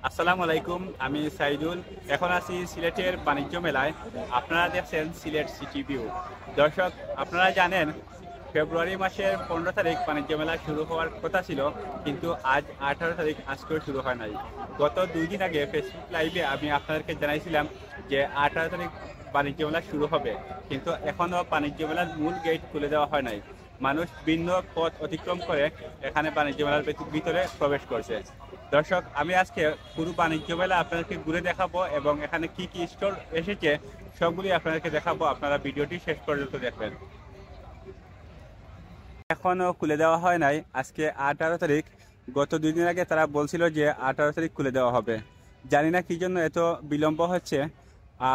আসসালামু আলাইকুম, আমি সাইদুল। এখন আছি সিলেটের বাণিজ্য মেলায়। আপনারা দেখছেন সিলেট সিটি ভিউ। দর্শক, আপনারা জানেন ফেব্রুয়ারি মাসের 15 তারিখ বাণিজ্য মেলা শুরু হওয়ার কথা ছিল, কিন্তু আজ 18 তারিখ আজকেও শুরু হয় নাই। গত 2 দিন আগে ফেসবুক লাইভে আমি আপনাদেরকে জানাইছিলাম যে 18 তারিখ বাণিজ্য মেলা শুরু হবে, কিন্তু এখনও বাণিজ্য মেলার মূল গেট খুলে দেওয়া হয় নাই। মানুষ ভিন্ন পথ অতিক্রম করে এখানে বাণিজ্য মেলার ভিতরে প্রবেশ করছে। দর্শক, আমি আজকে পুরো বাণিজ্য মেলা আপনাদেরকে ঘুরে দেখাবো এবং এখানে কি কি স্টল এসেছে সবগুলি আপনাদেরকে দেখাবো। আপনারা ভিডিওটি শেষ পর্যন্ত দেখবেন। এখনো খুলে দেওয়া হয় নাই, আজকে 18 তারিখ। গত 2 দিন আগে তারা বলছিল যে 18 তারিখ খুলে দেওয়া হবে। জানি না কি জন্য এত বিলম্ব হচ্ছে।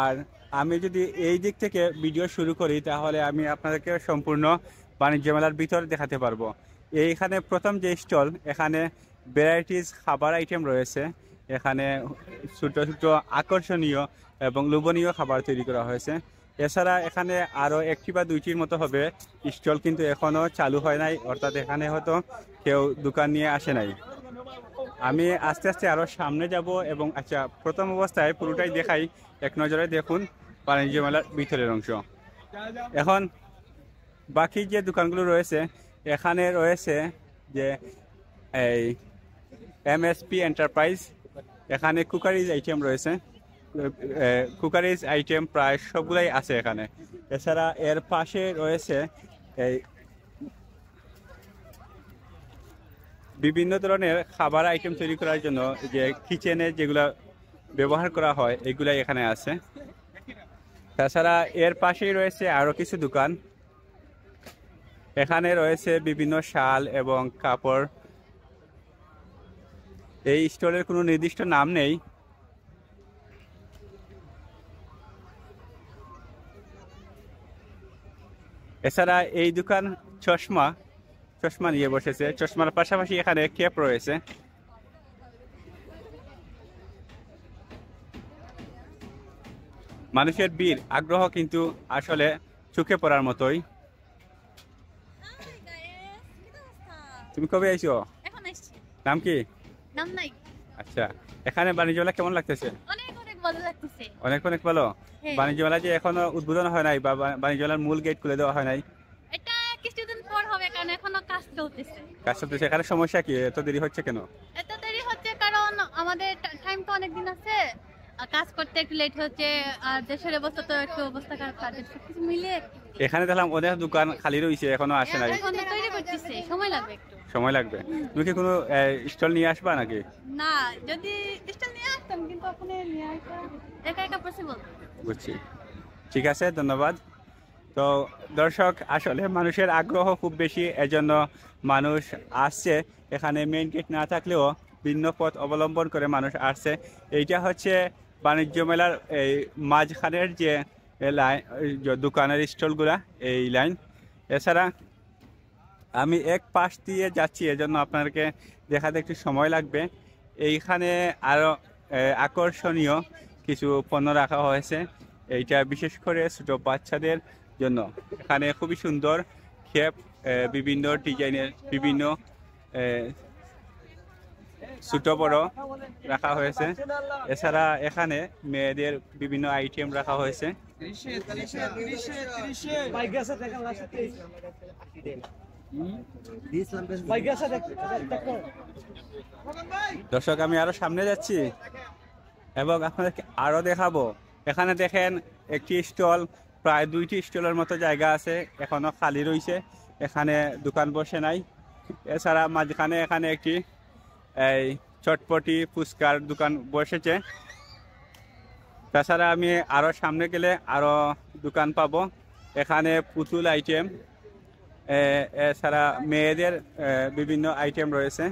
আর আমি যদি এই দিক থেকে ভিডিও শুরু করি তাহলে আমি আপনাদেরকে সম্পূর্ণ বাণিজ্য মেলার ভিতর দেখাতে পারবো। এইখানে প্রথম যে স্টল, এখানে ভ্যারাইটিস খাবার আইটেম রয়েছে। এখানে ছোটো ছোটো আকর্ষণীয় এবং লোভনীয় খাবার তৈরি করা হয়েছে। এছাড়া এখানে আরও একটি বা দুইটির মতো হবে স্টল, কিন্তু এখনও চালু হয় নাই, অর্থাৎ এখানে হয়তো কেউ দোকান নিয়ে আসে নাই। আমি আস্তে আস্তে আরও সামনে যাব এবং আচ্ছা, প্রথম অবস্থায় পুরোটাই দেখাই। এক নজরে দেখুন বাণিজ্য মেলার ভিতরের অংশ। এখন বাকি যে দোকানগুলো রয়েছে, এখানে রয়েছে যে এই এমএসপি এন্টারপ্রাইজ। এখানে কুকারিজ আইটেম রয়েছে। কুকারিজ আইটেম প্রায় সবগুলাই আছে এখানে। এছাড়া এর পাশে রয়েছে এই বিভিন্ন ধরনের খাবার আইটেম তৈরি করার জন্য যে কিচেনে যেগুলো ব্যবহার করা হয় এগুলাই এখানে আছে। তাছাড়া এর পাশেই রয়েছে আরও কিছু দোকান। এখানে রয়েছে বিভিন্ন শাল এবং কাপড়। এই স্টলের কোনো নির্দিষ্ট নাম নেই। এছাড়া এই দোকান চশমা নিয়ে বসেছে। চশমার পাশাপাশি এখানে ক্যাপ রয়েছে। মানুষের ভিড় আগ্রহ কিন্তু আসলে চোখে পড়ার মতোই। তুমি কবে আইছো? এখন আসছি। নাম কি? নাম নাই। আচ্ছা, এখানে বাণিজ্য মেলা কেমন লাগতেছে? অনেক অনেক ভালো লাগতেছে। অনেক অনেক ভালো। হ্যাঁ। বাণিজ্য মেলা যে এখনো উদ্বোধন হয় নাই বা বাণিজ্য মেলার মূল গেট খুলে দেওয়া হয় নাই, এটা কিছুদিন পর হবে, কারণ এখনো কাজ চলতেছে। কাজ চলতেছে। এখানে সমস্যা কি, এত দেরি হচ্ছে কেন? এত দেরি হচ্ছে কারণ আমাদের টাইম তো অনেক দিন আছে, আর কাজ করতে একটু লেট হচ্ছে, আর দেশের অবস্থা তো একটু অবস্থা খারাপ, কাজের সবকিছু মিলে এখানে দেখলাম অনেক দোকান খালি রয়েছে, এখনো আসে নাই। এখন তো তৈরি করতেছে, সময় লাগবে একটু। সময় লাগবে। তুমি কি কোনো স্টল নিয়ে আসবা নাকি? না, যদি স্টল নিয়ে আসতাম, কিন্তু ওখানে নিয়ে আসা একা একা পসিবল। বুঝছি, ঠিক আছে, ধন্যবাদ। তো দর্শক, আসলে মানুষের আগ্রহ খুব বেশি, এজন্য মানুষ আসছে। এখানে মেইন গেট না থাকলেও ভিন্ন পথ অবলম্বন করে মানুষ আসছে। এইটা হচ্ছে বাণিজ্য মেলার এই মাঝখানের যে লাইন, দোকানের স্টলগুলা, এই লাইন। এছাড়া আমি এক পাশ দিয়ে যাচ্ছি, এজন্য আপনাদেরকে দেখাতে একটু সময় লাগবে। এইখানে আরও আকর্ষণীয় কিছু পণ্য রাখা হয়েছে। এইটা বিশেষ করে ছোটো বাচ্চাদের জন্য। এখানে খুবই সুন্দর খেপ, বিভিন্ন ডিজাইনের বিভিন্ন ছোট বড় রাখা হয়েছে। এছাড়া এখানে মেয়েদের বিভিন্ন আইটেম রাখা হয়েছে। দর্শক, আমি আরো সামনে যাচ্ছি এবং আপনাদেরকে আরো দেখাবো। এখানে দেখেন একটি স্টল, প্রায় 2টি স্টলের মতো জায়গা আছে, এখনো খালি রয়েছে, এখানে দোকান বসে নাই। এছাড়া মাঝখানে এখানে একটি এই চটপটি ফুচকার দোকান বসেছে। তাছাড়া আমি আরো সামনে গেলে আরো দোকান পাবো। এখানে পুতুল আইটেম, এছাড়া মেয়েদের বিভিন্ন আইটেম রয়েছে।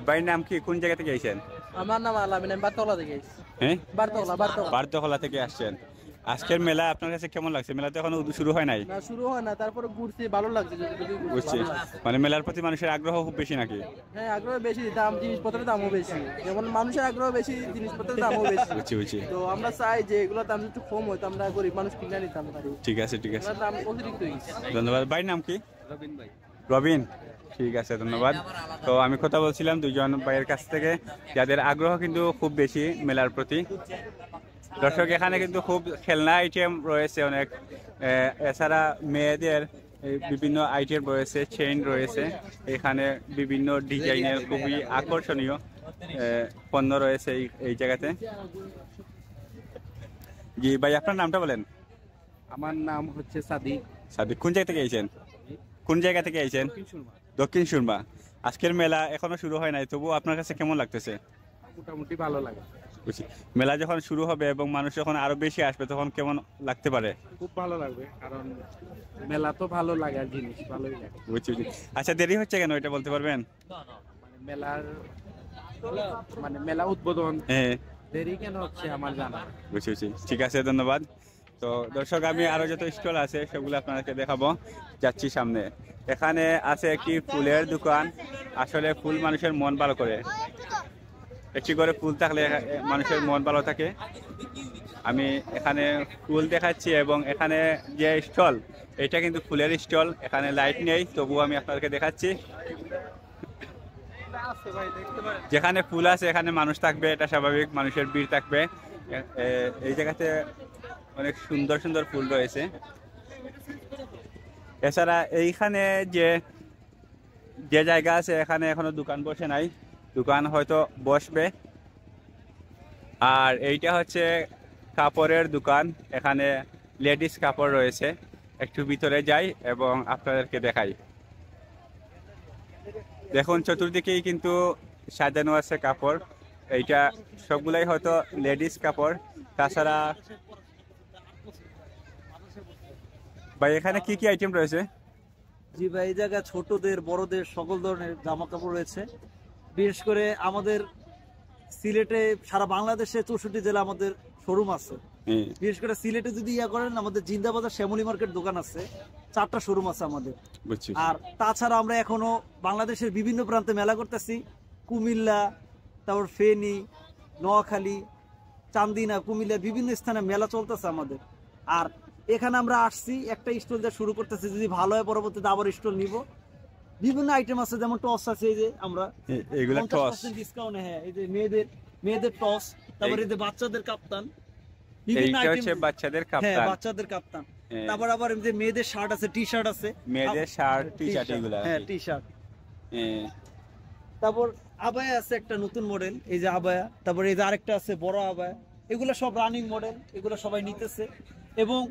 বাড়ির নাম কি, কোন জায়গা থেকে আইছেন? আমার নাম আলামিন, আমি বারতলা থেকে আসছি। হ্যাঁ, বারতলা বারতলা থেকে আসছেন। আজকের মেলা আপনার কাছে কেমন লাগছে? মেলা তো এখনো শুরু হয় নাই। না, শুরু হয় না, তারপরে ঘুরছি, ভালো লাগছে যতটুকু ঘুরছি, বুঝছি, ভালো লাগছে। মানে মেলার প্রতি মানুষের আগ্রহ খুব বেশি নাকি? হ্যাঁ, আগ্রহ বেশি, দাম জিনিসপত্রের দামও বেশি, যেমন মানুষের আগ্রহ বেশি, জিনিসপত্রের দামও বেশি। বুঝছি বুঝছি। তো আমরা চাই যে এগুলোর দাম একটু কম হয়, তো আমরা গরিব মানুষ কিনে নিতাম পারি। ঠিক আছে ঠিক আছে, এগুলোর দাম অতিরিক্ত হয়ে গেছে। ধন্যবাদ। ভাইয়ের নাম কি? রবিন ভাই। রবিন, ঠিক আছে ধন্যবাদ। তো আমি কথা বলছিলাম দুজন ভাইয়ের কাছ থেকে, যাদের আগ্রহ কিন্তু খুব বেশি মেলার প্রতি। দর্শক, এখানে কিন্তু খুব খেলনা আইটেম রয়েছে অনেক, এছাড়া মেয়েদের বিভিন্ন আইটেম রয়েছে, চেইন রয়েছে, এখানে বিভিন্ন ডিজাইনের খুবই আকর্ষণীয় পণ্য রয়েছে এই জায়গাতে। জি ভাই, আপনার নামটা বলেন। আমার নাম হচ্ছে সাদিক। সাদিক, কোন জায়গা থেকে আইছেন? কোন জায়গা থেকে আইছেন? দক্ষিণ সুরমা। আজকের মেলা এখনো শুরু হয় নাই, তবু আপনার কাছে কেমন লাগতেছে? মোটামুটি ভালো লাগে। বুঝছি। মেলা যখন শুরু হবে এবং মানুষ যখন আরো বেশি আসবে তখন কেমন লাগতে পারে? খুব ভালো লাগবে, কারণ মেলা তো ভালো লাগে আর জিনিস ভালোই লাগে। বুঝছি বুঝছি। আচ্ছা, দেরি হচ্ছে কেন এটা বলতে পারবেন? মানে মেলা উদ্বোধন হ্যাঁ, দেরি কেন হচ্ছে আমার জানা। বুঝছি বুঝছি। ঠিক আছে, ধন্যবাদ। তো দর্শক, আমি আরো যত স্টল আছে সেগুলো আপনাদেরকে দেখাবো, যাচ্ছি সামনে। এখানে আছে একটি ফুলের দোকান। আসলে ফুল মানুষের মন ভালো করে, একটি করে ফুল থাকলে মানুষের মন ভালো থাকে। আমি এখানে ফুল দেখাচ্ছি এবং এখানে যে স্টল, এটা কিন্তু ফুলের স্টল। এখানে লাইট নেই, তবুও আমি আপনাদেরকে দেখাচ্ছি। যেখানে ফুল আছে এখানে মানুষ থাকবে, এটা স্বাভাবিক, মানুষের ভিড় থাকবে। এই জায়গাতে অনেক সুন্দর সুন্দর ফুল রয়েছে। এছাড়া এইখানে যে যে জায়গা আছে এখানে এখনো দোকান বসে নাই, দোকান হয়তো বসবে। আর এইটা হচ্ছে কাপড়ের দোকান, এখানে লেডিস কাপড় রয়েছে। একটু ভিতরে যাই এবং আপনাদেরকে দেখাই। দেখুন, চতুর্দিকেই কিন্তু সাজানো আছে কাপড়। এইটা সবগুলাই হয়তো লেডিস কাপড়। তাছাড়া ভাই, এখানে কি কি আইটেম রয়েছে? জি ভাই, এই জায়গায় ছোটদের বড়দের সকল ধরনের জামা কাপড় রয়েছে। বিশেষ করে আমাদের সিলেটে, সারা বাংলাদেশে 64 জেলা আমাদের শোরুম আছে। বিশেষ করে সিলেটে যদি করেন, আমাদের জিন্দাবাজার শ্যামলী মার্কেট দোকান আছে, 4টা শোরুম আছে আমাদের। বুঝছি। আর তাছাড়া আমরা এখনো বাংলাদেশের বিভিন্ন প্রান্তে মেলা করতেছি। কুমিল্লা, তারপর ফেনী, নোয়াখালী, চান্দিনা, কুমিল্লা বিভিন্ন স্থানে মেলা চলতেছে আমাদের। আর এখানে আমরা আসছি, একটা স্টল দিয়ে শুরু করতেছি, যদি ভালো হয় পরবর্তীতে আবার স্টল নিব। বিভিন্ন আইটেম আছে, যেমন টস আছে, এই যে আমরা এগুলা টস ডিসকাউন্টে, হ্যাঁ, এই যে মেয়েদের টস, তারপরে এই যে বাচ্চাদের কাপ্তান, বিভিন্ন এইটা আইটেম, হচ্ছে বাচ্চাদের হ্যাঁ কাপ্তান। বাচ্চাদের কাপ্তান। তারপর আবার এই যে মেয়েদের শার্ট আছে, টি শার্ট আছে, মেয়েদের শার্ট, টি শার্ট, এগুলা। হ্যাঁ, টি শার্ট। তারপর আবায়া আছে একটা নতুন মডেল, এই যে আবায়া। তারপর এই যে আরেকটা আছে বড় আবায়া। এগুলো সব রানিং মডেল, এগুলো সবাই নিতেছে। এবং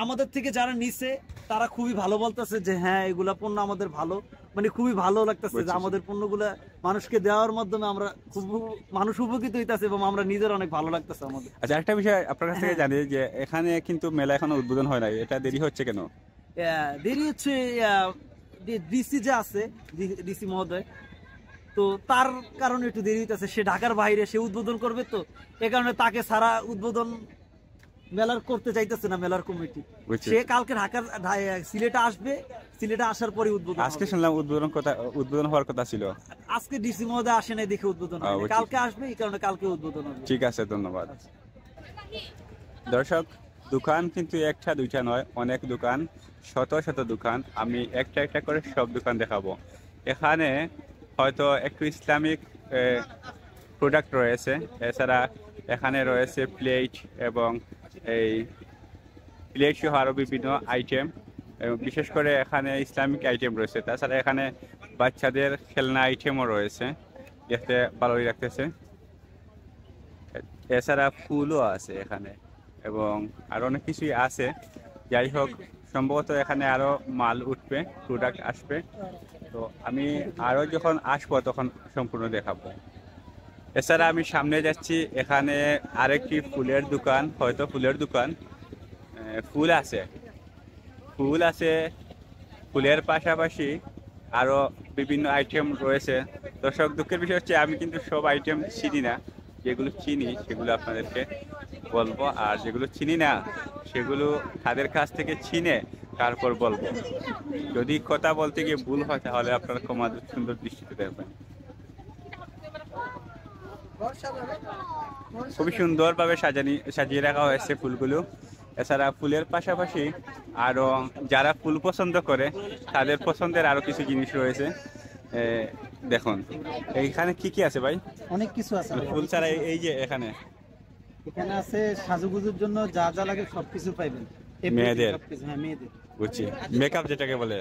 আমাদের থেকে যারা নিছে তারা খুবই ভালো বলতেছে যে হ্যাঁ, এগুলা পণ্য আমাদের ভালো, মানে খুবই ভালো লাগতেছে যে আমাদের পণ্যগুলা মানুষকে দেওয়ার মাধ্যমে আমরা খুব মানুষ উপকৃত হইতাছে এবং আমরা নিজের অনেক ভালো লাগতেছে আমাদের। আচ্ছা, একটা বিষয় আপনার কাছ থেকে জানি যে এখানে কিন্তু মেলা এখনো উদ্বোধন হয় নাই, এটা দেরি হচ্ছে কেন? দেরি হচ্ছে, ডিসি যে আছে, ডিসি মহোদয়, তো তার কারণে একটু দেরি হইতেছে। সে ঢাকার বাইরে, সে উদ্বোধন করবে, তো এ কারণে তাকে সারা উদ্বোধন মেলার করতে চাইতেছে না মেলার কমিটি। সে কালকে সিলেটে আসবে, সিলেটে আসার পরে উদ্বোধন। আজকে শুনলাম উদ্বোধন হওয়ার কথা ছিল। আজকে ডিসি মহোদয় আসে নাই দেখে উদ্বোধন হবে, কালকে আসবে, এই কারণে কালকে উদ্বোধন হবে। ঠিক আছে, ধন্যবাদ। দর্শক, দোকান কিন্তু একটা দুইটা নয়, অনেক দোকান, শত শত দোকান। আমি একটা একটা করে সব দোকান দেখাবো। এখানে হয়তো একটু ইসলামিক প্রোডাক্ট রয়েছে। এছাড়া এখানে রয়েছে প্লেট এবং এই প্লেট সহ আরও বিভিন্ন আইটেম, এবং বিশেষ করে এখানে ইসলামিক আইটেম রয়েছে। তাছাড়া এখানে বাচ্চাদের খেলনা আইটেমও রয়েছে, দেখতে ভালোই লাগতেছে। এছাড়া ফুলও আছে এখানে এবং আরো অনেক কিছুই আছে। যাই হোক, সম্ভবত এখানে আরো মাল উঠবে, প্রোডাক্ট আসবে। তো আমি আরো যখন আসবো তখন সম্পূর্ণ দেখাবো। এছাড়া আমি সামনে যাচ্ছি, এখানে আরেকটি ফুলের দোকান, হয়তো ফুলের দোকান। ফুল আছে, ফুলের পাশাপাশি আরো বিভিন্ন আইটেম রয়েছে। দর্শক, দুঃখের বিষয় হচ্ছে আমি কিন্তু সব আইটেম চিনি না, যেগুলো চিনি সেগুলো আপনাদেরকে বলবো, আর যেগুলো চিনি না সেগুলো তাদের কাছ থেকে চিনে তারপর বলবো। যদি কথা বলতে গিয়ে ভুল হয় তাহলে আপনারা ক্ষমা সুন্দর দৃষ্টিতে দেখবেন। খুবই সুন্দরভাবে সাজিয়ে রাখা হয়েছে ফুলগুলো। এছাড়া ফুলের পাশাপাশি আরো যারা ফুল পছন্দ করে তাদের পছন্দের আরো কিছু জিনিস রয়েছে। দেখুন এইখানে কি কি আছে ভাই? অনেক কিছু আছে ফুল ছাড়া এই যে এখানে আছে সাজুগুজুর জন্য যা যা লাগে সবকিছু পাইবেন। মেয়েদের? হ্যাঁ, মেয়েদের বুঝছি, মেকআপ যেটাকে বলে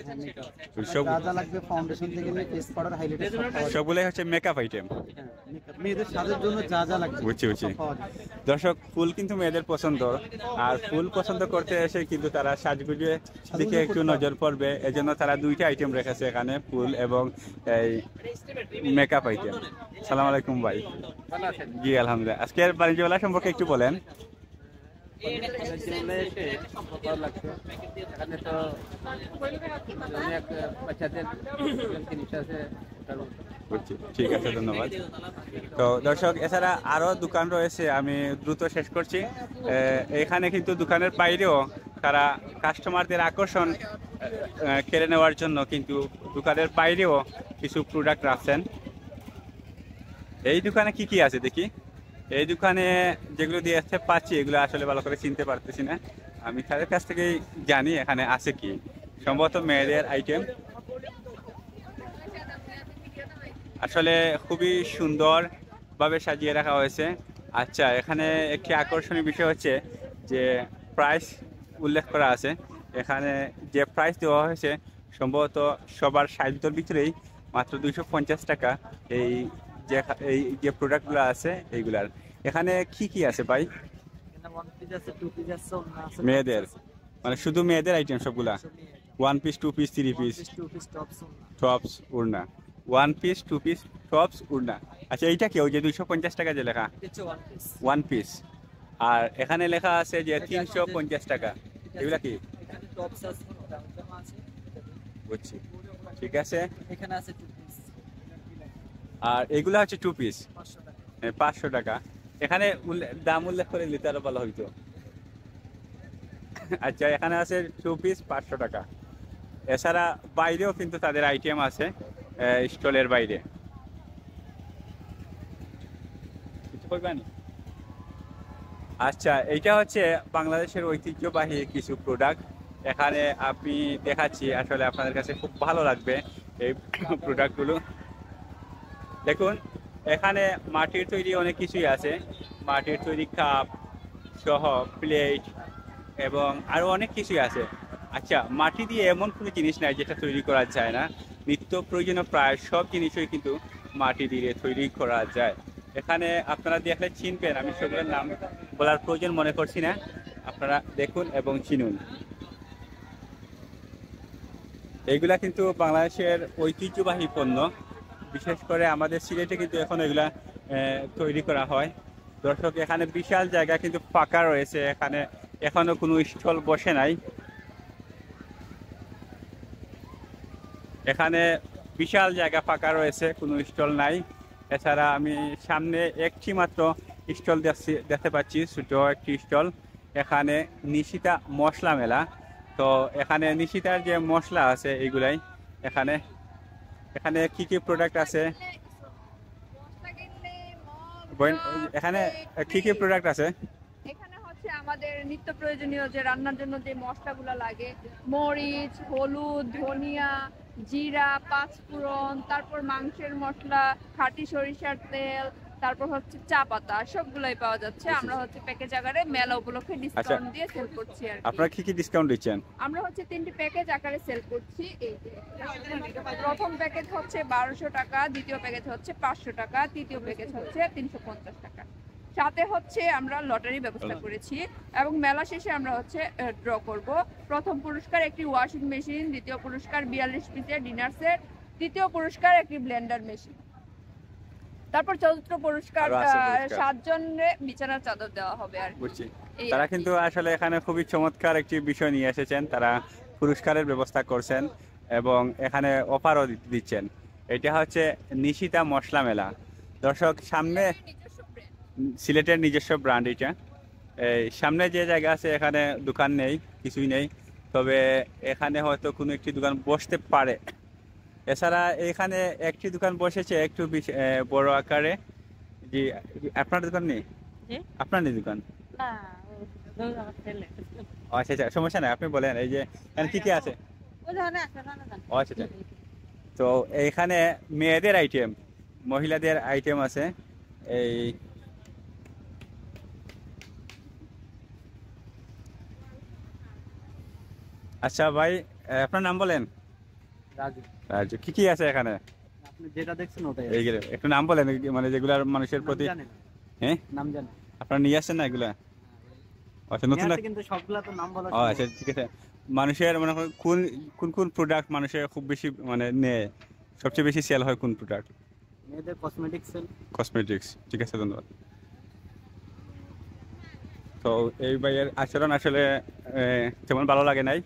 সব যা যা লাগবে ফাউন্ডেশন থেকে নিয়ে ফেস পাউডার হাইলাইটার সবগুলোই হচ্ছে মেকআপ আইটেম। মেয়েদের সাজের জন্য যা যা লাগবে বুঝছি। দর্শক, ফুল কিন্তু মেয়েদের পছন্দ, আর ফুল পছন্দ করতে এসে কিন্তু তারা সাজগুজে দিকে একটু নজর পড়বে, এজন্য তারা দুইটা আইটেম রেখেছে এখানে, ফুল এবং এই মেকআপ আইটেম। সালাম আলাইকুম ভাই। জি আলহামদুলিল্লাহ। আজকের বাণিজ্য মেলা সম্পর্কে একটু বলেন। ঠিক আছে, ধন্যবাদ। তো দর্শক, এছাড়া আরো দোকান রয়েছে, আমি দ্রুত শেষ করছি। এখানে কিন্তু দোকানের বাইরেও তারা কাস্টমারদের আকর্ষণ কেড়ে নেওয়ার জন্য কিন্তু দোকানের বাইরেও কিছু প্রোডাক্ট রাখছেন। এই দোকানে কি কি আছে দেখি। এই দোকানে যেগুলো দিয়ে পাচ্ছি এগুলো আসলে ভালো করে চিনতে পারতেছি না, আমি তাদের কাছ থেকেই জানি এখানে আছে কি। সম্ভবত মেয়েদের আইটেম। আসলে খুবই সুন্দরভাবে সাজিয়ে রাখা হয়েছে। আচ্ছা, এখানে একটি আকর্ষণীয় বিষয় হচ্ছে যে প্রাইস উল্লেখ করা আছে। এখানে যে প্রাইস দেওয়া হয়েছে সম্ভবত সবার সাধ্যের ভিতরেই, মাত্র 250 টাকা। এই যে প্রোডাক্টগুলো আছে এইগুলার। এখানে কি কি আছে ভাই? মেয়েদের, মানে শুধু মেয়েদের আইটেম সবগুলা? 1 পিস, 2 পিস, 3 পিস, টপস, উড়না। 1 পিস, 2 পিস, টপস, উড়না। আচ্ছা, এইটা কি ওই যে 250 টাকা যে লেখা? 1 পিস। আর এখানে লেখা আছে যে 350 টাকা। এগুলা কি? বুঝছি, ঠিক আছে। এখানে আছে 2 পিস। আর এগুলা হচ্ছে 2 পিস, 500 টাকা। এখানে দাম উল্লেখ করে নিতে আরো ভালো হইতো। আচ্ছা, এখানে আছে 2 পিস 500 টাকা। এছাড়া বাইরেও কিন্তু তাদের আইটেম আছে স্টলের বাইরে। আচ্ছা, এইটা হচ্ছে বাংলাদেশের ঐতিহ্যবাহী কিছু প্রোডাক্ট। এখানে আমি দেখাচ্ছি, আসলে আপনাদের কাছে খুব ভালো লাগবে এই প্রোডাক্টগুলো। দেখুন, এখানে মাটির তৈরি অনেক কিছুই আছে। মাটির তৈরি কাপ সহ প্লেট এবং আরো অনেক কিছুই আছে। আচ্ছা, মাটি দিয়ে এমন কোনো জিনিস নাই যেটা তৈরি করা যায় না। নিত্য প্রয়োজনীয় প্রায় সব জিনিসই কিন্তু মাটি দিয়ে তৈরি করা যায়। এখানে আপনারা দেখলে চিনবেন, আমি সেগুলোর নাম বলার প্রয়োজন মনে করছি না, আপনারা দেখুন এবং চিনুন। এগুলা কিন্তু বাংলাদেশের ঐতিহ্যবাহী পণ্য। বিশেষ করে আমাদের সিলেটে কিন্তু এখন এগুলা তৈরি করা হয়। দর্শক, এখানে বিশাল জায়গা কিন্তু ফাঁকা রয়েছে, এখানে এখনো কোনো স্টল বসে নাই। এখানে বিশাল জায়গা ফাঁকা রয়েছে, কোনো স্টল নাই। এছাড়া আমি সামনে একটি মাত্র স্টল দেখতে পাচ্ছি, ছোট একটি স্টল। এখানে নিশিতা মশলা মেলা। তো এখানে নিশিতার যে মশলা আছে এইগুলাই। এখানে এখানে কি কি প্রোডাক্ট আছে? এখানে কি কি প্রোডাক্ট আছে? এখানে হচ্ছে আমাদের নিত্য প্রয়োজনীয় যে রান্নার জন্য যে মশলাগুলো লাগে, মরিচ, হলুদ, ধনিয়া, জিরা, পাঁচফোড়ন, তারপর মাংসের মশলা, খাঁটি সরিষার তেল, তারপর হচ্ছে চা পাতা, সবগুলাই পাওয়া যাচ্ছে। আমরা হচ্ছে প্যাকেজ আকারে মেলা উপলক্ষে ডিসকাউন্ট দিয়ে সেল করছি। আর আপনারা কি কি ডিসকাউন্ট দিচ্ছেন? আমরা হচ্ছে 3টি প্যাকেজ আকারে সেল করছি। এই যে প্রথম প্যাকেজ হচ্ছে 1200 টাকা, দ্বিতীয় প্যাকেজ হচ্ছে 500 টাকা, তৃতীয় প্যাকেজ হচ্ছে 350 টাকা। সাথে হচ্ছে আমরা লটারি ব্যবস্থা করেছি এবং মেলা শেষে আমরা হচ্ছে ড্র করব। প্রথম পুরস্কার একটি ওয়াশিং মেশিন, দ্বিতীয় পুরস্কার 42 পিসের ডিনার সেট, তৃতীয় পুরস্কার একটি ব্লেন্ডার মেশিন, তারপর চতুর্থ পুরস্কার 7 জনের বিছানার চাদর দেওয়া হবে। আর বুঝছি, তারা কিন্তু আসলে এখানে খুবই চমৎকার একটি বিষয় নিয়ে এসেছেন। তারা পুরস্কারের ব্যবস্থা করছেন এবং এখানে অফারও দিচ্ছেন। এটা হচ্ছে নিশিতা মশলা মেলা। দর্শক, সামনে সিলেটের নিজস্ব ব্র্যান্ড এটা। এই সামনে যে জায়গা আছে এখানে দোকান নেই, কিছুই নেই, তবে এখানে হয়তো কোনো একটি দোকান বসতে পারে। এছাড়া এখানে একটি দোকান বসেছে একটু বড় আকারে। জি, আপনার দোকান নেই? জি। আপনার নেই দোকান? না, ও আমার ছেলে। ও আচ্ছা আচ্ছা, সমস্যা নাই, আপনি বলেন। এই যে এখানে কি কি আছে? ওই ধরনের আছে না? ও আচ্ছা আচ্ছা। তো এইখানে মেয়েদের আইটেম, মহিলাদের আইটেম আছে। এই আচ্ছা ভাই, আপনার নাম বলেন। রাজু, রাজু, কি কি আছে এখানে? আপনি যেটা দেখছেন ওটাই এইগুলো একটু নাম বলেন, মানে যেগুলার মানুষের প্রতি। হ্যাঁ, নাম জানেন? আপনারা নিয়ে আসছেন না এগুলা? আচ্ছা, নতুন কিন্তু সবগুলা তো নাম বলা ও আচ্ছা, ঠিক আছে। মানুষের মনে করেন কোন কোন কোন প্রোডাক্ট মানুষের খুব বেশি মানে নেয়, সবচেয়ে বেশি সেল হয় কোন প্রোডাক্ট? মেয়েদের কসমেটিক্স সেল। কসমেটিক্স, ঠিক আছে, ধন্যবাদ। তো এই ভাইয়ের আচরণ আসলে তেমন ভালো লাগে নাই।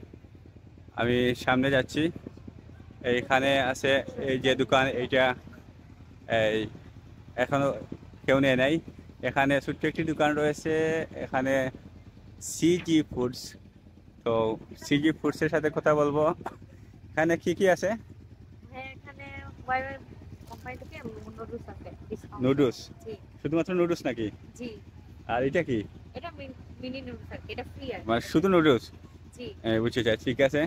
আমি সামনে যাচ্ছি, এইখানে আছে এই যে দোকান, এইটা এই এখনো কেউ নেয় নাই। এখানে ছোট্ট একটি দোকান রয়েছে, এখানে সিজি ফুডস। তো সিজি ফুডসের সাথে কথা বলবো। এখানে কি কি আছে? হ্যাঁ, এখানে ওয়াই কোম্পানি থেকে নুডলস আছে, ডিসকাউন্ট। নুডলস? জি শুধুমাত্র নুডলস নাকি? জি, আর এটা কি? এটা মিনি নুডলস আছে, এটা ফ্রি আছে। মানে শুধু নুডলস? জি, বুঝতে চাই, ঠিক আছে।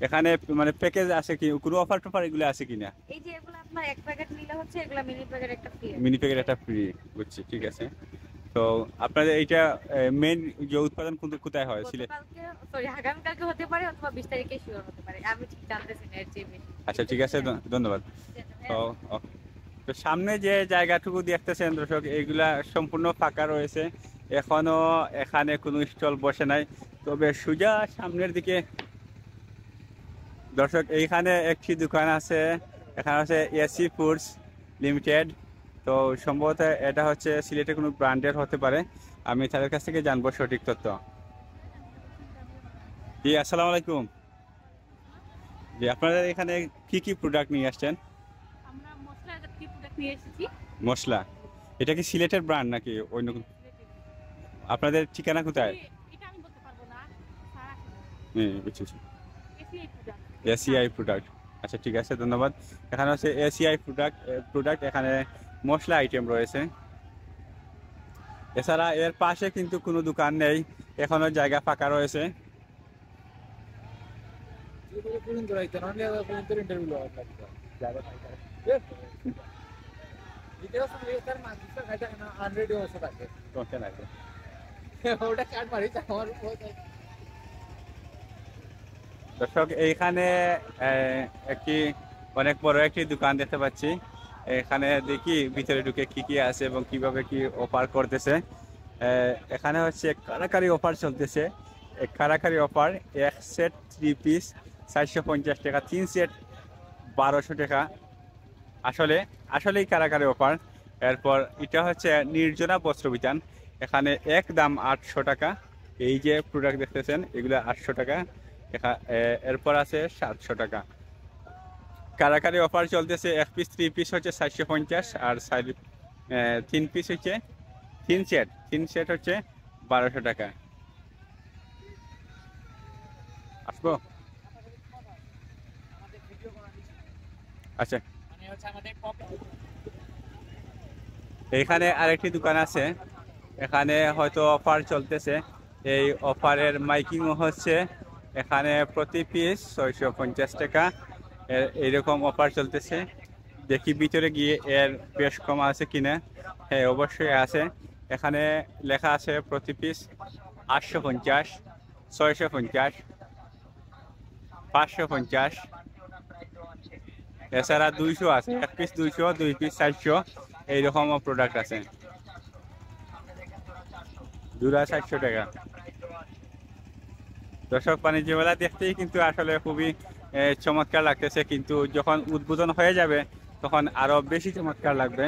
এখানে মানে প্যাকেজ আছে কি, কোনো অফার টফার এগুলো আছে কিনা? এই যে এগুলো আপনার এক প্যাকেট নিলে হচ্ছে এগুলা মিনি প্যাকেট একটা ফ্রি আছে। মিনি প্যাকেট একটা ফ্রি, বুঝছি, ঠিক আছে। তো আপনাদের এইটা মেন যে উৎপাদন কোথায় হয়? সিলেট? গতকালকে, সরি আগামীকালকে হতে পারে অথবা 20 তারিখে শিওর হতে পারে, আমি ঠিক জানতেছি না এর চেয়ে বেশি। আচ্ছা, ঠিক আছে, ধন্যবাদ। তো তো সামনে যে জায়গাটুকু দেখতেছেন দর্শক, এইগুলা সম্পূর্ণ ফাঁকা রয়েছে, এখনো এখানে কোনো স্টল বসে নাই। তবে সোজা সামনের দিকে দর্শক এইখানে একটি দোকান আছে, এখানে আছে এসি ফুডস লিমিটেড। তো সম্ভবত এটা হচ্ছে সিলেটের কোনো ব্র্যান্ডের হতে পারে, আমি তাদের কাছ থেকে জানবো সঠিক তথ্য। জি, আসসালামু আলাইকুম। জি, আপনাদের এখানে কি কি প্রোডাক্ট নিয়ে আসছেন? আমরা মশলা জাতীয় প্রোডাক্ট নিয়ে এসেছি। মশলা? এটা কি সিলেটের ব্র্যান্ড নাকি অন্য কোনো? আপনাদের ঠিকানা কোথায়? এটা আমি বলতে পারবো না, বুঝছি, এসিআই প্রোডাক্ট। ACI product. আচ্ছা, ঠিক আছে, ধন্যবাদ। এখানে হচ্ছে এসিআই প্রোডাক্ট, এখানে মশলা আইটেম রয়েছে। এছাড়া এর পাশে কিন্তু কোনো দোকান নেই, এখনো জায়গা ফাঁকা রয়েছে। দর্শক, এইখানে একটি অনেক বড় একটি দোকান দেখতে পাচ্ছি। এখানে দেখি ভিতরে ঢুকে কি কি আছে এবং কিভাবে কি অফার করতেছে। এখানে হচ্ছে কারাকারি অফার চলতেছে। কারাকারি অফার, এক সেট 3 পিস 450 টাকা, 3 সেট 1200 টাকা। আসলেই কারাকারি অফার। এরপর এটা হচ্ছে নির্জনা বস্ত্র বিতান, এখানে এক দাম 800 টাকা। এই যে প্রোডাক্ট দেখতেছেন এগুলো 800 টাকা। এরপর আছে 700 টাকা। কারাকারি অফার চলতেছে, এক পিস 3 পিস হচ্ছে 450, আর 3 পিস হচ্ছে 3 সেট হচ্ছে 1200 টাকা। আসবো? আচ্ছা, এখানে আরেকটি দোকান আছে, এখানে হয়তো অফার চলতেছে। এই অফারের মাইকিংও হচ্ছে। এখানে প্রতি পিস 650 টাকা এইরকম অফার চলতেছে। দেখি ভিতরে গিয়ে এর বেশ কম আছে কিনা। হ্যাঁ, অবশ্যই আছে। এখানে লেখা আছে প্রতি পিস 850, 650, 550, এছাড়া 200 আছে, এক পিস 200, 2 পিস 400, এইরকমও প্রোডাক্ট আছে। জোড়া 400 টাকা। দর্শক, বাণিজ্য মেলা দেখতেই কিন্তু আসলে খুবই চমৎকার লাগতেছে, কিন্তু যখন উদ্বোধন হয়ে যাবে তখন আরো বেশি চমৎকার লাগবে।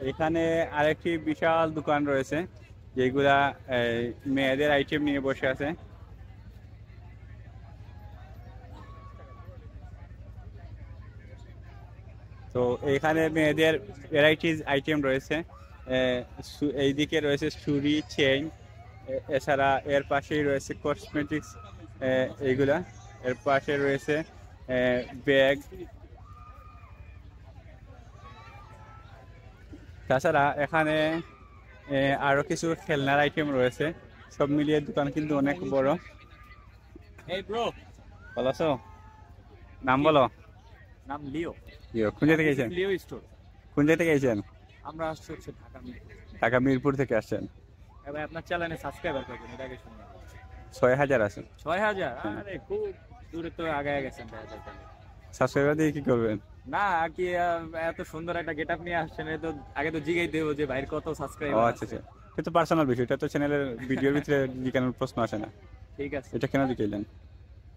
এখানে আরেকটি বিশাল দোকান রয়েছে, যেগুলা মেয়েদের আইটেম নিয়ে বসে আছে। তো এইখানে মেয়েদের ভ্যারাইটিস আইটেম রয়েছে, এইদিকে রয়েছে চুড়ি, চেইন, এছাড়া এর পাশেই রয়েছে কসমেটিক্স, এইগুলা, এর পাশে রয়েছে ব্যাগ, তাছাড়া এখানে আরো কিছু খেলনার আইটেম রয়েছে। সব মিলিয়ে দোকান কিন্তু অনেক বড়। এই ব্রো, ভালো আছো? নাম বলো। নাম লিও। কোন জায়গা থেকে গেছেন? লিও স্টোর। কোন জায়গা থেকে গেছেন? আমরা আসছি হচ্ছে ঢাকা মিরপুর। ঢাকা মিরপুর থেকে আসছেন। এবার আপনার চ্যানেলে সাবস্ক্রাইবার করেন, এটা আগে শুনুন। 6000 আছে। 6000? আরে খুব দূরে তো আগায় গেছেন। সাবস্ক্রাইবার দিয়ে কি করবেন? না কি এত সুন্দর একটা গেটআপ নিয়ে আসছেন, তো আগে তো জিগাই দেবো যে ভাইয়ের কত ও সাবস্ক্রাইবার আচ্ছা আচ্ছা, এটা তো পার্সোনাল বিষয়, এটা তো চ্যানেলের ভিডিওর ভিতরে জিজ্ঞানোর প্রশ্ন আসে না। ঠিক আছে, এটা কেন জিজ্ঞাইলেন?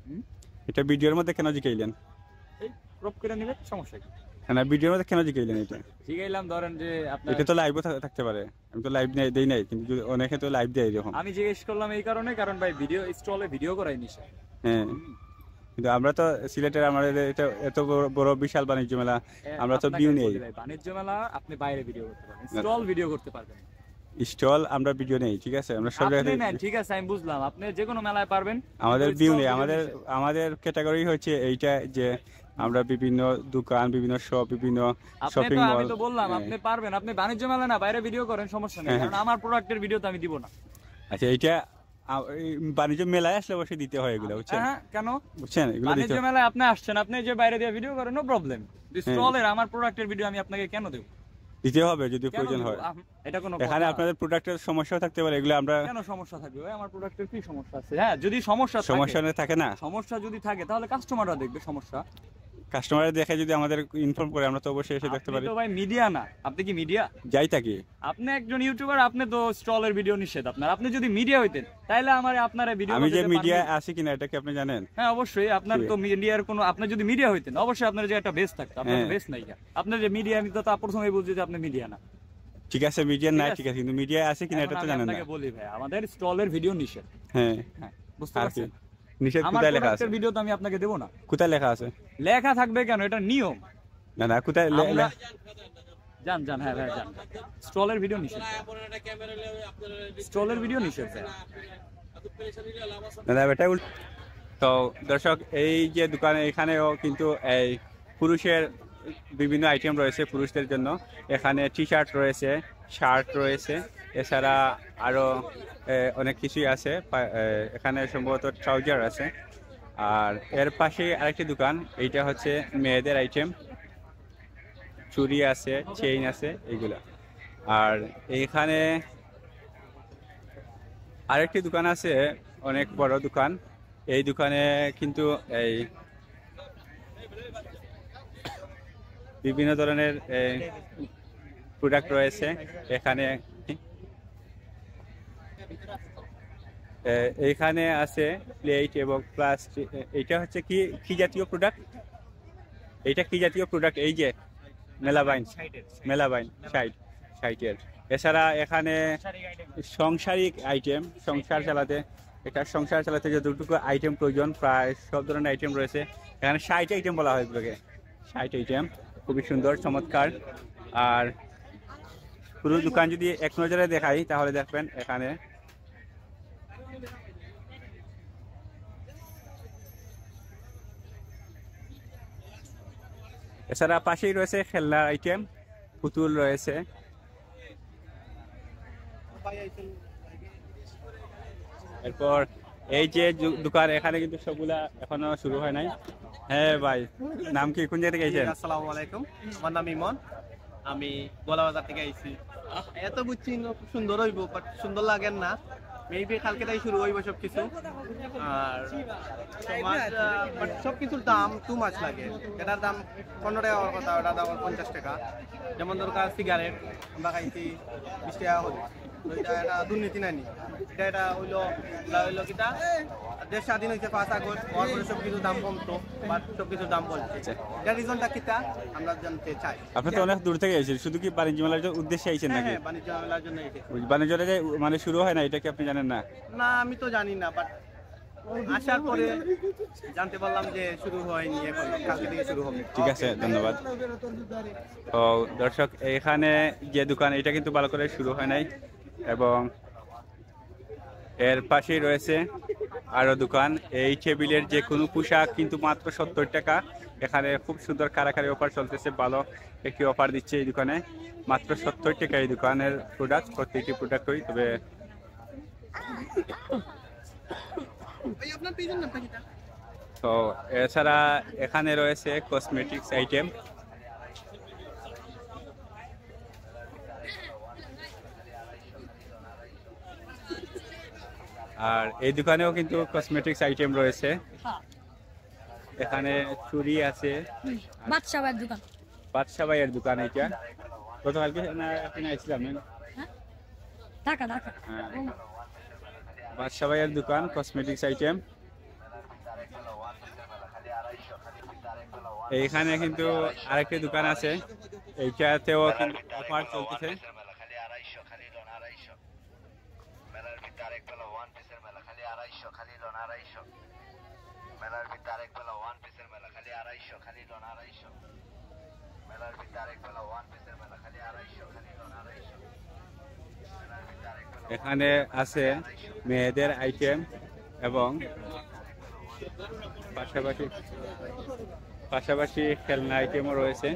হুম? এটা ভিডিওর মধ্যে কেন জিজ্ঞাইলেন? এই ক্রপ করে নেবেন, সমস্যা কি? না, ভিডিওর মধ্যে কেন জিজ্ঞাইলেন এটা? জিগাইলাম, ধরেন যে আপনার, এটা তো লাইভও থাকতে পারে, আমি তো লাইভ দেই নাই, কিন্তু অনেকে তো লাইভ দেয় এরকম। আমি জিজ্ঞেস করলাম এই কারণে, কারণ ভাই ভিডিও স্টলে ভিডিও করাই নিছে। হ্যাঁ, কিন্তু আমরা তো সিলেটের, আমাদের এটা এত বড় বিশাল বাণিজ্য মেলা, আমরা তো আপনাকে ভিউ নেই। বলি ভাই, বাণিজ্য মেলা আপনি বাইরে ভিডিও করতে পারবেন, স্টল ভিডিও করতে পারবেন। স্টল আমরা ভিডিও নেই, ঠিক আছে, আমরা সব আপনি জায়গায় নেন, ঠিক আছে, আমি বুঝলাম, আপনি যে কোনো মেলায় পারবেন। আমাদের কিন্তু ভিউ stall নেই। video আমাদের নিষেধ। আমাদের ক্যাটাগরি হচ্ছে এইটা যে আমরা বিভিন্ন দোকান, বিভিন্ন শপ, বিভিন্ন আপনি শপিং তো, মল। আমি তো বললাম আপনি পারবেন, আপনি বাণিজ্য মেলা না বাইরে ভিডিও করেন, সমস্যা নেই, হ্যাঁ, কারণ আমার প্রোডাক্টের ভিডিও তো আমি দিব না। আচ্ছা, এইটা এই বাণিজ্য মেলায় আসলে অবশ্যই দিতে হয় এগুলো, বুঝছেন? হ্যাঁ, কেন? বুঝছেন, এগুলো দিতে বাণিজ্য হয়। মেলায় আপনি আসছেন, আপনি যে বাইরে দিয়ে ভিডিও করেন, নো প্রবলেম। হ্যাঁ। স্টলের আমার প্রোডাক্টের ভিডিও আমি আপনাকে কেন দেব? দিতে হবে যদি কেন প্রয়োজন দেব? হয়। এটা কোনো এখানে কথা? আপনাদের প্রোডাক্টের সমস্যাও থাকতে পারে, এগুলো আমরা কেন সমস্যা থাকবে ভাই? আমার প্রোডাক্টের কি সমস্যা আছে? হ্যাঁ, যদি সমস্যা সমস্যা থাকে, থাকে না, সমস্যা যদি থাকে তাহলে কাস্টমাররা দেখবে সমস্যা। কাস্টমার দেখে যদি আমাদের ইনফর্ম করে, আমরা তো অবশ্যই এসে দেখতে আপনি পারি। তো ভাই মিডিয়া না, আপনি কি মিডিয়া? যাই থাকি। আপনি একজন ইউটিউবার, আপনি তো স্টলের ভিডিও নিষেধ আপনার। আপনি যদি মিডিয়া হইতেন তাহলে আমার আপনার ভিডিও, আমি যে মিডিয়া আছি কিনা এটা কি আপনি জানেন? হ্যাঁ অবশ্যই, আপনার তো মিডিয়ার কোনো, আপনি যদি মিডিয়া হইতেন অবশ্যই আপনার যে একটা বেস থাকতো, আপনার হ্যাঁ। বেস নাই। আপনার যে মিডিয়া, আমি তো তা প্রথমেই বুঝছি যে আপনি মিডিয়া না। ঠিক আছে, মিডিয়া ঠিক নাই, আছে। ঠিক আছে, কিন্তু মিডিয়া আছে কিনা এটা এখন তো আমি জানেন না। আপনাকে বলি ভাই, আমাদের স্টলের ভিডিও নিষেধ। হ্যাঁ, হ্যাঁ, বুঝতে আর কি পারছেন? নিষেধ আমার কোথায় লেখা আছে? প্রোডাক্টের ভিডিও তো আমি আপনাকে দেব না। কোথায় লেখা আছে? লেখা থাকবে কেন? এটা নিয়ম। না না, কোথায় আমরা- যান যান, হ্যাঁ ভাই যান। স্টলের ভিডিও নিষেধ, স্টলের ভিডিও নিষেধ ভাই। না না, এটা তো দর্শক, এই যে দোকানে, এখানেও কিন্তু এই পুরুষের বিভিন্ন আইটেম রয়েছে পুরুষদের জন্য। এখানে টি শার্ট রয়েছে, শার্ট রয়েছে, এছাড়া আরো অনেক কিছুই আছে। এখানে সম্ভবত ট্রাউজার আছে। আর এর পাশে আরেকটি দোকান, এইটা হচ্ছে মেয়েদের আইটেম, চুড়ি আছে, চেইন আছে, এইগুলা। আর এইখানে আরেকটি দোকান আছে, অনেক বড় দোকান। এই দোকানে কিন্তু এই বিভিন্ন ধরনের প্রোডাক্ট রয়েছে। এখানে এইখানে আছে প্লেট এবং প্লাস্টিক। এইটা হচ্ছে কি কি জাতীয় প্রোডাক্ট? এইটা কি জাতীয় প্রোডাক্ট? এই যে মেলাবাইন, মেলাবাইন সাইটের। এছাড়া এখানে সংসারিক আইটেম, সংসার চালাতে যতটুকু আইটেম প্রয়োজন প্রায় সব ধরনের আইটেম রয়েছে। এখানে 60 আইটেম বলা হয় এগুলোকে, 60 আইটেম, খুবই সুন্দর, চমৎকার। আর পুরো দোকান যদি এক নজরে দেখাই তাহলে দেখবেন এখানে এছাড়া পাশেই রয়েছে খেলনার আইটেম, পুতুল রয়েছে। এরপর এই যে দোকান, এখানে কিন্তু সবগুলা এখনো শুরু হয় নাই। হ্যাঁ ভাই, নাম কি, কোন জায়গা থেকে গেছেন? আসসালামু আলাইকুম, আমার নাম ইমন, আমি গোলাবাজার থেকে আইছি। এত বুঝছি খুব সুন্দর হইব, বাট সুন্দর লাগেন না। মেবি কালকে তাই শুরু হইব সবকিছু। আর বাট সবকিছুর দাম টু মাছ লাগে। এটার দাম 15 টাকা হওয়ার কথা, ওটার দাম 50 টাকা। যেমন দরকার সিগারেট আমরা খাইছি 20 টাকা হলো, এটা দুর্নীতি নানি। এটা হইলো কিটা, দেশ স্বাধীন হয়েছে 5 আগস্ট, হওয়ার পরে সবকিছুর দাম কমতো, বাট সবকিছুর দাম বলছে। এটা রিজনটা কিটা আমরা জানতে চাই। আপনি তো অনেক দূর থেকে এসেছেন, শুধু কি বাণিজ্য মেলার উদ্দেশ্যে আইছেন নাকি? হ্যাঁ, বাণিজ্য মেলার জন্য এসেছি। বাণিজ্য মেলা মানে শুরু হয় না, এটা কি আপনি জানেন না? না, আমি তো জানি না, বাট আসার পরে জানতে পারলাম যে শুরু হয়নি, এখন কালকে থেকে শুরু হবে। ঠিক আছে, ধন্যবাদ। তো দর্শক, এখানে যে দোকান, এটা কিন্তু ভালো করে শুরু হয় নাই, এবং এর পাশেই রয়েছে আরো দোকান। এই টেবিলের যে কোনো পোশাক কিন্তু মাত্র 70 টাকা। এখানে খুব সুন্দর কারাকারি অফার চলতেছে, ভালো একটি অফার দিচ্ছে এই দোকানে, মাত্র 70 টাকা এই দোকানের প্রোডাক্ট, প্রত্যেকটি প্রোডাক্টই। তবে তো এছাড়া এখানে রয়েছে কসমেটিক্স আইটেম। আর এই দোকানেও কিন্তু কসমেটিক্স আইটেম রয়েছে। এখানে চুড়ি আছে, বাদশা ভাইয়ের দোকান। বাদশা ভাইয়ের দোকান এটা। গতকালকে এখানে আসছিলাম। ঢাকা ঢাকা। হ্যাঁ, বাদশা ভাইয়ের দোকান, কসমেটিক্স আইটেম। এইখানে কিন্তু আরেকটি দোকান আছে, এইটাতেও কিন্তু অফার চলতেছে। এখানে আছে মেয়েদের আইটেম, এবং পাশাপাশি খেলনা আইটেমও রয়েছে।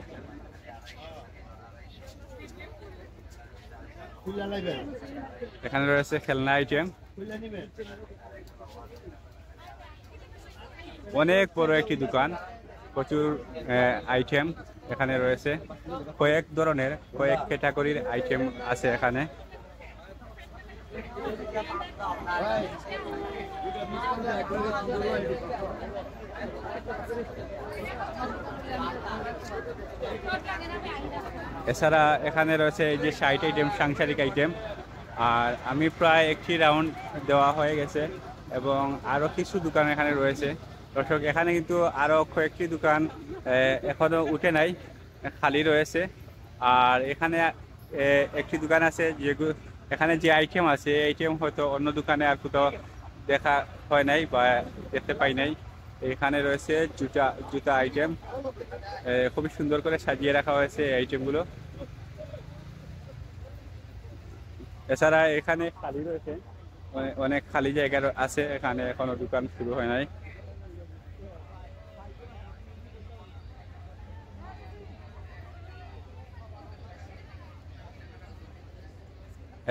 এখানে রয়েছে খেলনা আইটেম, অনেক বড় একটি দোকান, প্রচুর আইটেম এখানে রয়েছে। কয়েক ধরনের, কয়েক ক্যাটাগরির আইটেম আছে এখানে। এছাড়া এখানে রয়েছে এই যে 60 আইটেম সাংসারিক আইটেম। আর আমি প্রায় একটি রাউন্ড দেওয়া হয়ে গেছে, এবং আরো কিছু দোকান এখানে রয়েছে। দর্শক, এখানে কিন্তু আরো কয়েকটি দোকান এখনো উঠে নাই, খালি রয়েছে। আর এখানে একটি দোকান আছে, যেগুলো এখানে যে আইটেম আছে, এই আইটেম হয়তো অন্য দোকানে আর কোথাও দেখা হয় নাই বা দেখতে পাই নাই। এখানে রয়েছে জুতা আইটেম, খুবই সুন্দর করে সাজিয়ে রাখা হয়েছে এই আইটেমগুলো। এছাড়া এখানে খালি রয়েছে, অনেক খালি জায়গা আছে, এখানে এখনো দোকান শুরু হয় নাই।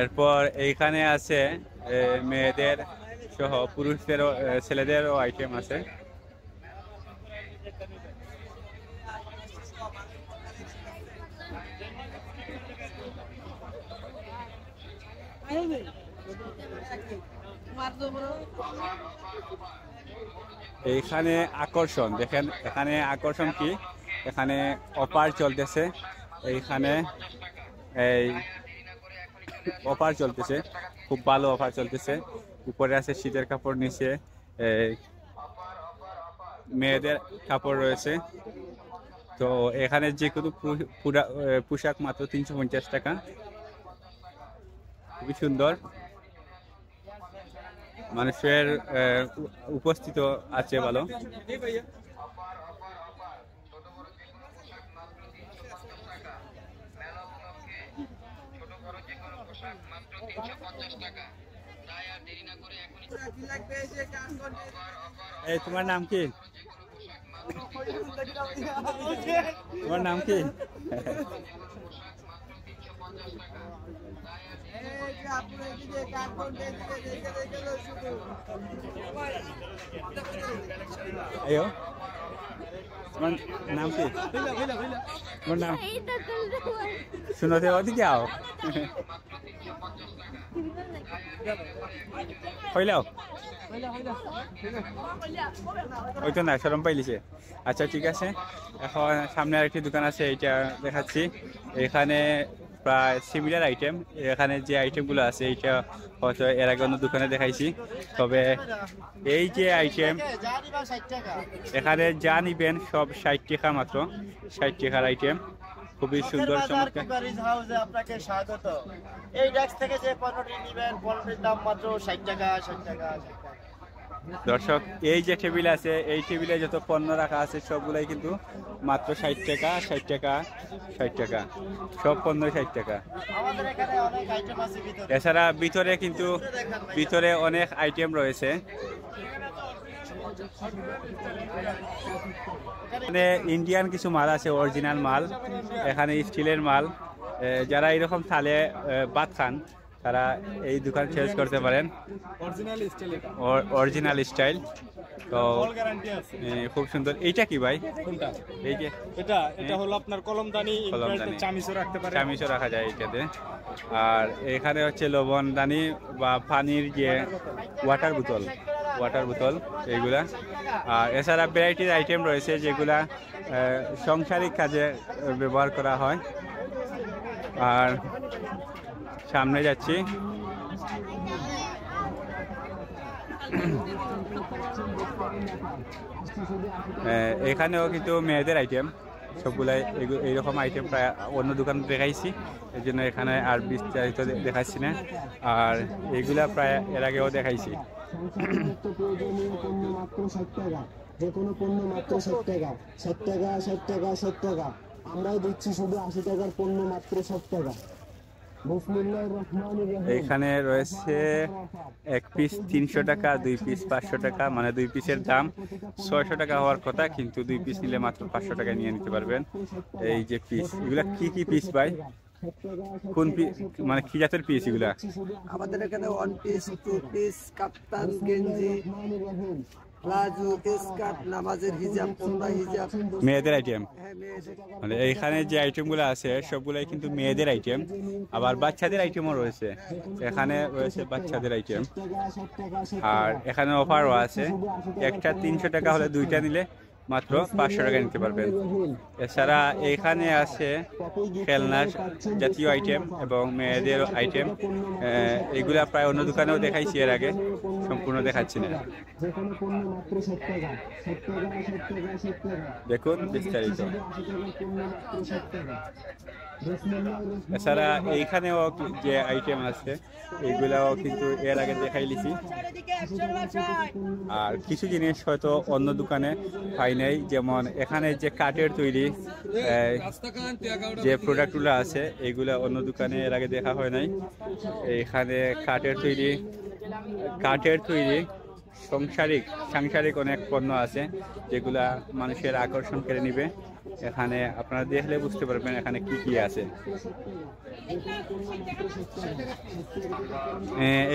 এরপর এইখানে আছে মেয়েদের সহ পুরুষদেরও, ছেলেদেরও আইটেম আছে। এইখানে আকর্ষণ দেখেন, এখানে আকর্ষণ কি, এখানে অফার চলতেছে। এইখানে এই অফার চলতেছে, খুব ভালো অফার চলতেছে। উপরে আছে শীতের কাপড়, নিচে মেয়েদের কাপড় রয়েছে। তো এখানে যে কোনো পোশাক মাত্র 350 টাকা, খুবই সুন্দর। মানুষের উপস্থিত আছে ভালো। এই তোমার নাম কি? তোমার নাম কি? আয়ো, তোমার নাম কি? তোমার নাম শুনো, ওদিকে আও। হইলাও ওই তো না, শরম পাইলিছে। আচ্ছা, ঠিক আছে। এখন সামনে আরেকটি দোকান আছে, এইটা দেখাচ্ছি। এখানে প্রায় সিমিলার আইটেম, এখানে যে আইটেমগুলো আছে এইটা হয়তো এর আগে অন্য দোকানে দেখাইছি। তবে এই যে আইটেম, এখানে যা নিবেন সব 60 টাকা মাত্র, 60 টাকার আইটেম, খুবই সুন্দর চমৎকার। আপনাকে স্বাগত। এই ডেস্ক থেকে যে পণ্যটি নেবেন, পণ্যটির দাম মাত্র 60 টাকা, 60 টাকা। দর্শক এই যে টেবিল আছে এই টেবিলে যত পণ্য রাখা আছে সবগুলাই কিন্তু মাত্র 60 টাকা 60 টাকা 60 টাকা, সব পণ্য 60 টাকা। আমাদের এখানে অনেক আইটেম আছে ভিতরে। এছাড়া ভিতরে অনেক আইটেম রয়েছে। এখানে ইন্ডিয়ান কিছু মাল আছে, অরিজিনাল মাল, এখানে স্টিলের মাল। যারা এরকম থালে ভাত খান তারা এই দোকান চেঞ্জ করতে পারেন, অরিজিনাল স্টাইল। তো খুব সুন্দর। এইটা কি ভাই? এই যে এটা হলো আপনার কলমদানি, চামিচও রাখতে পারে, চামিচও রাখা যায় এটাতে। আর এখানে হচ্ছে লবণদানি বা পানির যে ওয়াটার বোতল এইগুলা। আর এছাড়া ভ্যারাইটির আইটেম রয়েছে যেগুলা সাংসারিক কাজে ব্যবহার করা হয়। আর সামনে যাচ্ছি, এখানেও কিন্তু মেয়েদের আইটেম সবগুলাই এইরকম আইটেম প্রায় অন্য দোকান দেখাইছি, এই জন্য এখানে আর বিস্তারিত দেখাচ্ছি না। আর এইগুলা প্রায় এর আগেও দেখাইছি। যে কোনো পণ্য মাত্র 60 টাকা, 60 টাকা, 60 টাকা, 60 টাকা। আমরাও দিচ্ছি শুধু 80 টাকার পণ্য মাত্র 60 টাকা। এখানে রয়েছে এক পিস 300 টাকা, 2 পিস 500 টাকা, মানে 2 পিসের দাম 600 টাকা হওয়ার কথা, কিন্তু 2 পিস নিলে মাত্র 500 টাকায় নিয়ে নিতে পারবেন। এই যে পিস, এগুলা কি পিস ভাই? কোন পিস, মানে কি জাতের পিস এগুলা? আমাদের এখানে 1 পিস, 2 পিস, কাপ্তান, গেঞ্জি, প্লাজো, স্কার্ট, নামাজের হিজাব, তোমরা হিজাব, মেয়েদের আইটেম। মানে এইখানে যে আইটেমগুলো আছে সবগুলাই কিন্তু মেয়েদের আইটেম, আবার বাচ্চাদের আইটেমও রয়েছে। এখানে রয়েছে বাচ্চাদের আইটেম। আর এখানে অফারও আছে, একটা 300 টাকা হলে দুইটা নিলে মাত্র 500 টাকা নিতে পারবেন। এছাড়া এখানে আছে খেলনা জাতীয় আইটেম এবং মেয়েদের আইটেম। এগুলা প্রায় অন্য দোকানেও দেখাইছি এর আগে, সম্পূর্ণ দেখাচ্ছি না। দেখুন বিস্তারিত। এছাড়া এইখানেও যে আইটেম আছে এইগুলাও কিন্তু এর আগে দেখাই লিছি। আর কিছু জিনিস হয়তো অন্য দোকানে পাই নাই, যেমন এখানে যে কাঠের তৈরি যে প্রোডাক্টগুলো আছে এইগুলা অন্য দোকানে এর আগে দেখা হয় নাই। এখানে কাঠের তৈরি সাংসারিক অনেক পণ্য আছে যেগুলা মানুষের আকর্ষণ কেড়ে নিবে। এখানে আপনারা দেখলে বুঝতে পারবেন এখানে কি আছে।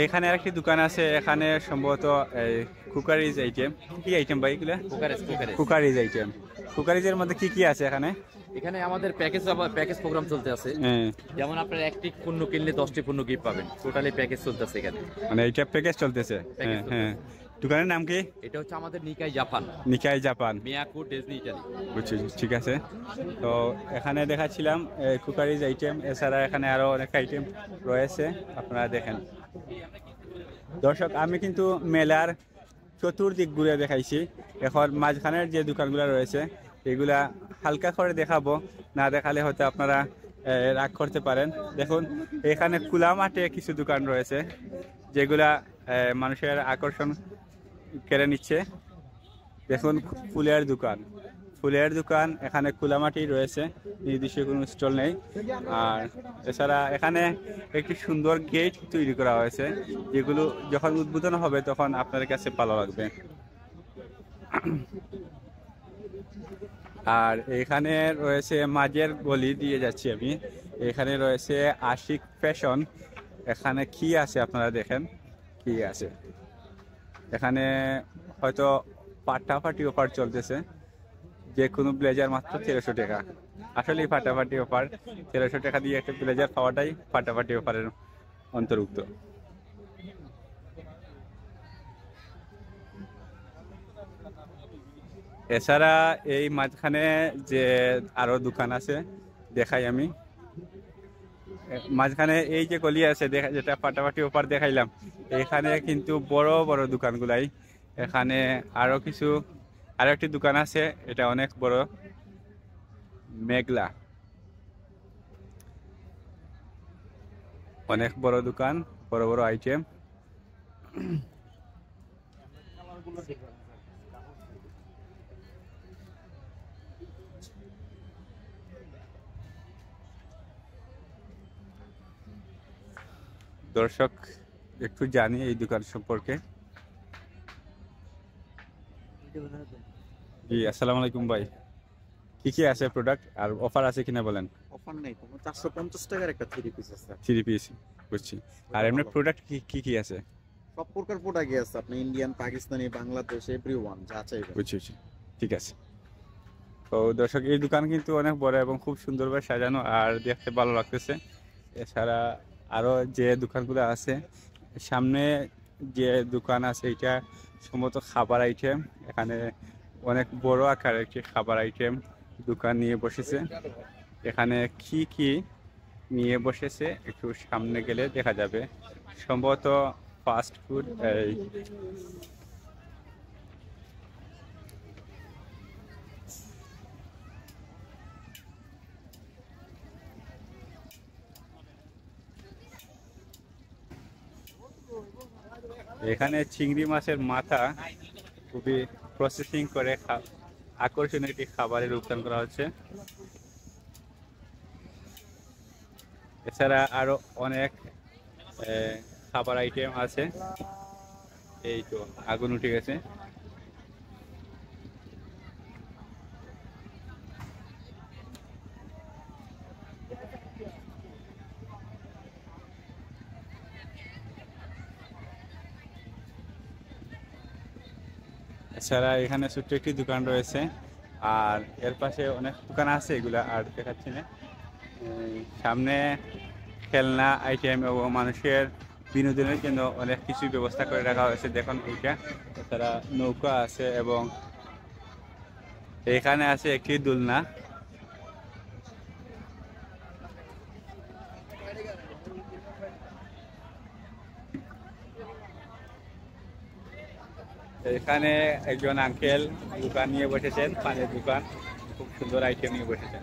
এখানে আরেকটি দোকান আছে, এখানে সম্ভবত কুকারিজ আইটেম। কি আইটেম ভাই এগুলা? Cookeries item. কুকারিজের মধ্যে কি আছে এখানে? এখানে আমাদের প্যাকেজ প্রোগ্রাম চলতে আছে। যেমন আপনার একটি পণ্য কিনলে 10টি পণ্য গিফট পাবেন, টোটালি প্যাকেজ চলতেছে এখানে। মানে এটা প্যাকেজ চলতেছে। হ্যাঁ, দোকানের নাম কি? এটা হচ্ছে আমাদের নিকাই জাপান, মিয়াকো ডিজনি ইতালি। বুঝছি, ঠিক আছে। তো এখানে দেখাচ্ছিলাম কুকারিজ আইটেম, এছাড়া এখানে আরো অনেক আইটেম রয়েছে, আপনারা দেখেন। দর্শক আমি কিন্তু মেলার চতুর্দিক ঘুরে দেখাইছি, এখন মাঝখানের যে দোকানগুলো রয়েছে এগুলা হালকা করে দেখাবো, না দেখালে হয়তো আপনারা রাগ করতে পারেন। দেখুন এখানে খোলা মাঠে কিছু দোকান রয়েছে যেগুলা মানুষের আকর্ষণ কেড়ে নিচ্ছে। দেখুন ফুলের দোকান এখানে খোলা মাটি রয়েছে, নির্দিষ্ট কোনো স্টল নেই। আর এছাড়া এখানে একটি সুন্দর গেট তৈরি করা হয়েছে, যেগুলো যখন উদ্বোধন হবে তখন আপনাদের কাছে ভালো লাগবে। আর এখানে রয়েছে মাঝের গলি দিয়ে যাচ্ছি আমি, এখানে রয়েছে আশিক ফ্যাশন। এখানে কি আছে আপনারা দেখেন কি আছে। এখানে হয়তো ফাটাফাটি অফার চলতেছে, যে কোনো ব্লেজার মাত্র 1300 টাকা। আসলে ফাটাফাটি অফার, 1300 টাকা দিয়ে একটা ব্লেজার পাওয়াটাই ফাটাফাটি অফারের অন্তর্ভুক্ত। এছাড়া এই মাঝখানে যে আরো দোকান আছে দেখাই আমি। মাঝখানে এই যে গলি আছে যেটা ফাটাফাটি অফার দেখাইলাম, এখানে কিন্তু বড় বড় দোকানগুলাই। এখানে আরো একটি দোকান আছে, এটা অনেক বড়, মেঘলা, অনেক বড় দোকান, বড় বড় আইটেম। দর্শক একটু জানি এই দোকান সম্পর্কে। জি আসসালামু আলাইকুম ভাই, কি কি আছে প্রোডাক্ট আর অফার আছে কিনা বলেন? অফার নেই, 450 টাকার একটা 3 পিস আছে। 3 পিস বুঝছি। আর এমনি প্রোডাক্ট কি কি আছে? সব প্রকার প্রোডাক্টই আছে, আপনি ইন্ডিয়ান, পাকিস্তানি, বাংলাদেশ, এভরিওয়ান যা চাইবেন। বুঝছি, ঠিক আছে। তো দর্শক এই দোকান কিন্তু অনেক বড় এবং খুব সুন্দরভাবে সাজানো আর দেখতে ভালো লাগতেছে। এছাড়া আরো যে দোকানগুলো আছে, সামনে যে দোকান আছে এটা সম্ভবত খাবার আইটেম। এখানে অনেক বড় আকারের একটি খাবার আইটেম দোকান নিয়ে বসেছে। এখানে কি কি নিয়ে বসেছে একটু সামনে গেলে দেখা যাবে, সম্ভবত ফাস্ট ফুড। এখানে চিংড়ি মাছের মাথা খুবই প্রসেসিং করে আকর্ষণীয় একটি খাবারের রূপদান করা হচ্ছে। এছাড়া আরো অনেক খাবার আইটেম আছে। এই তো আগুন উঠে গেছে। এছাড়া এখানে ছোট্ট একটি দোকান রয়েছে, আর এর পাশে অনেক দোকান আছে, এগুলা আর দেখাচ্ছি না। সামনে খেলনা আইটেম এবং মানুষের বিনোদনের জন্য অনেক কিছু ব্যবস্থা করে রাখা হয়েছে, দেখুন এইটা। এছাড়া নৌকা আছে এবং এখানে আছে একটি দোলনা। এখানে একজন আঙ্কেল দোকান নিয়ে বসেছেন, পানের দোকান, খুব সুন্দর আইটেম নিয়ে বসেছেন।